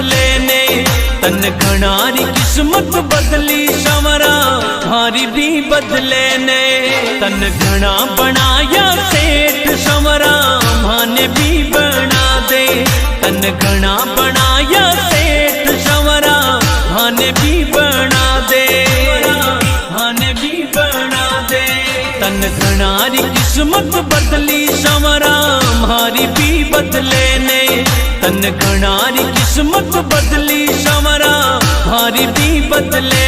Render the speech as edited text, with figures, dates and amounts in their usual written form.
बदले ने। तन घणारी किस्मत बदली संवरा हारी भी बदले ने। तन घना बनाया सेठ संवरा माने भी बना दे। तन घना बनाया सेठ संवरा माने भी बना दे। माने भी बना दे। तन घणारी किस्मत बदली संवरा मारी भी बदले ने। तन घणारी किस्मत बदली संवरा मारी भी बदले